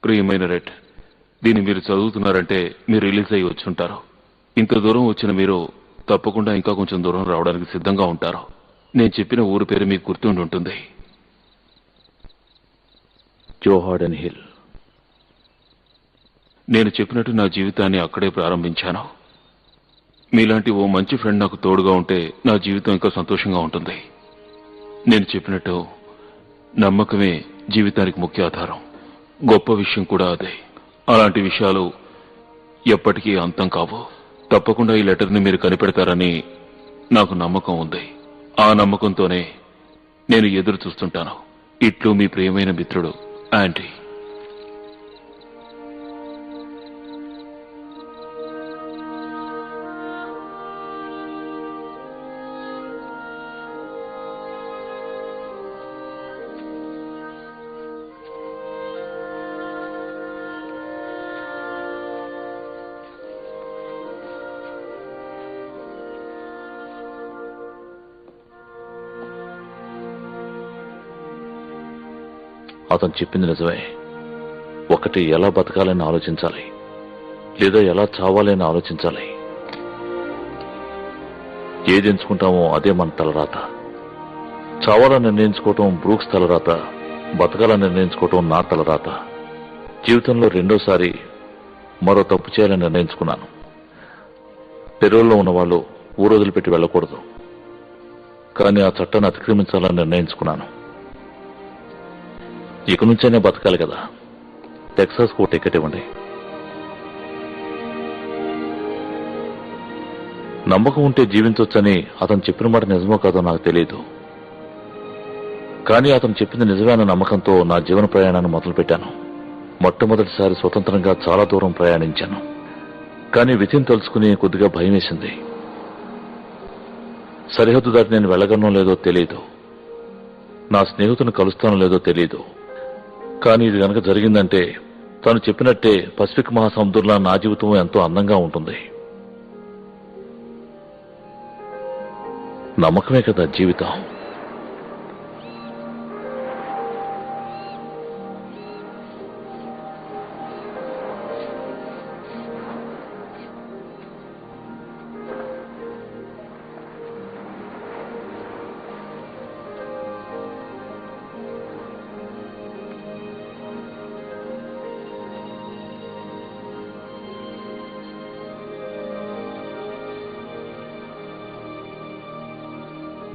ప్రియమైన రెడ్, దీన్ని మీరు చదువుతున్నారంటే మీరు రిలీజ్ అయ్యి వచ్చుంటారు. ఇంత దూరం వచ్చిన మీరు తప్పకుండా ఇంకా కొంచెం దూరం రావడానికి సిద్ధంగా ఉంటారు. నేను చెప్పిన ఊరి పేరు మీకు గుర్తుండి ఉంటుంది. జోహార్డెన్ హిల్. నేను చెప్పినట్టు నా జీవితాన్ని అక్కడే ప్రారంభించాను. మీలాంటి ఓ మంచి ఫ్రెండ్ నాకు తోడుగా ఉంటే నా జీవితం ఇంకా సంతోషంగా ఉంటుంది. నేను చెప్పినట్టు నమ్మకమే జీవితానికి ముఖ్య ఆధారం. గొప్ప విషయం కూడా అదే. అలాంటి విషయాలు ఎప్పటికీ అంతం కావు. తప్పకుండా ఈ లెటర్ని మీరు కనిపెడతారని నాకు నమ్మకం ఉంది. ఆ నమ్మకంతోనే నేను ఎదురు చూస్తుంటాను. ఇట్లు మీ ప్రియమైన మిత్రుడు ఆంటీ. అతను చెప్పింది నిజమే. ఒకటి ఎలా బతకాలని ఆలోచించాలి, లేదా ఎలా చావాలని ఆలోచించాలి. ఏది ఎంచుకుంటామో అదే మన తలరాత. చావాలని నిర్ణయించుకోవటం బ్రూక్స్ తలరాత, బతకాలని నిర్ణయించుకోవటం నా తలరాత. జీవితంలో రెండోసారి మరో తప్పు చేయాలని నిర్ణయించుకున్నాను. పెరోల్లో ఉన్న వాళ్ళు ఊరు వదిలిపెట్టి వెళ్ళకూడదు, కానీ ఆ చట్టాన్ని అతిక్రమించాలని నిర్ణయించుకున్నాను. ఇక నుంచైనా బతకాలి కదా. టెక్సాస్కు ఓ టికెట్ ఇవ్వండి. నమ్మకం ఉంటే జీవించవచ్చని అతను చెప్పిన మాట నిజమో కాదో నాకు తెలియదు, కానీ అతను చెప్పింది నిజమే అన్న నమ్మకంతో నా జీవన ప్రయాణాన్ని మొదలుపెట్టాను. మొట్టమొదటిసారి స్వతంత్రంగా చాలా దూరం ప్రయాణించాను. కానీ విధిని తలుచుకుని కొద్దిగా భయం వేసింది. సరిహద్దు దాటి నేను వెళ్ళగలనో లేదో తెలియదు, నా స్నేహితుని కలుస్తానో లేదో తెలియదు. కానీ ఇది కనుక జరిగిందంటే తను చెప్పినట్టే పసిఫిక్ మహాసముద్రంలో నా జీవితం ఎంతో అందంగా ఉంటుంది. నమ్మకమే కదా జీవితం.